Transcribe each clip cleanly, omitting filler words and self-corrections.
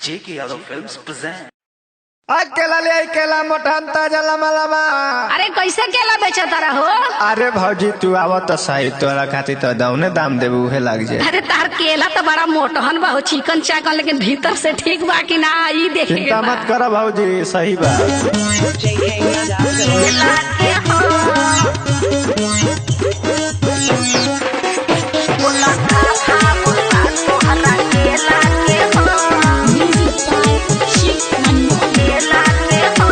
J.K. Yadav Films present. केला ले आई केला मोटन ताजा लमा लमा। अरे कैसे केला बेचा तारा हो? अरे भौजी तू आवत तो सही तोरा खातिर तो दौने दाम देबू उहे लग जाए। अरे तार केला तो बड़ा मोटहन बा हो, चिकन चाकन, लेकिन भीतर से ठीक बा कि ना ई देखे के चिंता बा। मत करो भौजी सही बा। केला के हो बोला का बोला तोहरा केला के हो केला के हो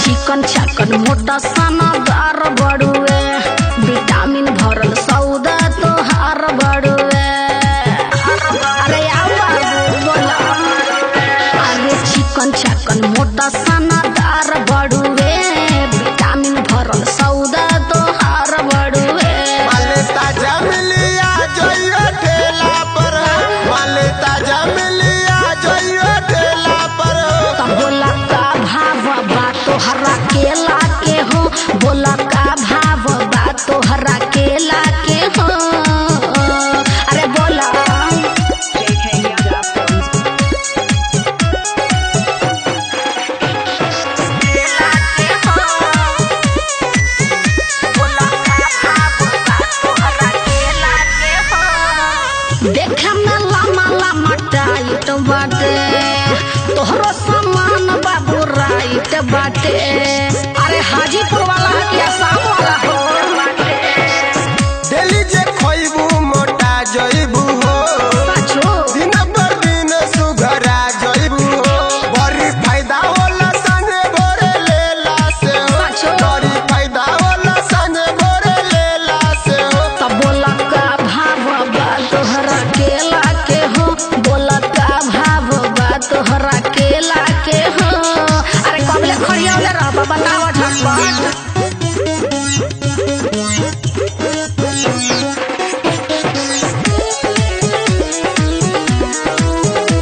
चिकन चाकन मोटा सनादार बड़ुए, विटामिन भरल सौदा तोहार बड़ुए। अरे आओ बाबू बोला, अरे चिकन चाकन मोटा सनादार बड़ुए, विटामिन भरल सौदा तोहार बड़ुए। माले ताजा मिलिया जोइयो ठेला पर, माले ताजा मिलिया जोइयो ठेला पर। तो बोला का भाव बा तोहरा केला के हो, बोला का भाव बा तोहरा केला के हो। अरे बोला केला के हो, बोला का भाव बा तोहरा केला के हो। देखे में लामा लामा टाइट बाटे, तोहरो सामान बाबू राइट बाटे। अरे हाजीपुर वाला है कि आसाम वाला हो? डेली जे खोइबू मोटा जइबू हो, सचो दिन पर दिन सुघरा जइबू हो। बड़ी फायदा होला संगे भोरे लेला से हो, सचो। बड़ी फायदा होला संगे भोरे लेला से हो। तो बोला का भाव बा तोहरा केला के हो, बोला का भाव बा तोहरा केला के हो। अरे कबले खड़ियावले रहबा बतावा झटपट।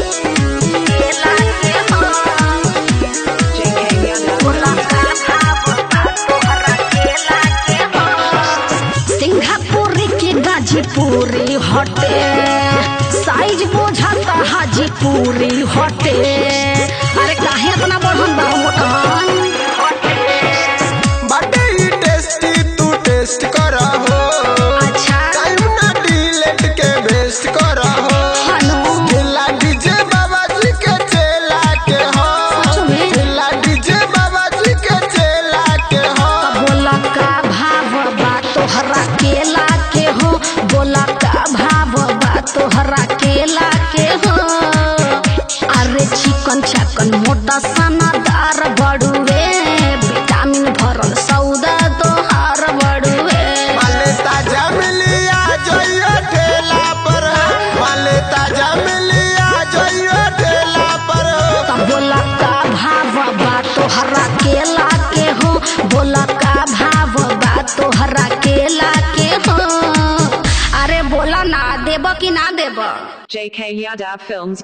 केला के हो, बोला का भाव बा तोहरा केला के हो। सिंगापुरी की गाजीपुरी हटे, साइज बुझाता हाजीपुरी हटे। अरे काहे इतना बढ़न बा मोटहन? बाटे ही टेस्टी तू टेस्ट करा हो, अच्छा टाइम ना डिलेट के वेस्ट करा हो। हनु केला डीजे बाबा जी के चेला के हो, सच में? केला डीजे बाबा जी के चेला के हो। बोला का भाव बा तोहरा केला के हो, बोला का भाव बा तोहरा केला के हो। अरे चिकन चाकन मोटा सनादार बड़ुए, विटामिन भरल सौदा तोहार बड़ुए। माले ताजा मिलिया जोइयो ठेला पर, माले ताजा मिलिया जोइयो ठेला पर। तो बोला का भाव बा तोहरा केला के हो, बोला का भाव बा तोहरा केला के हो। अरे बोला ना देब कि ना देब? JK Yadav Films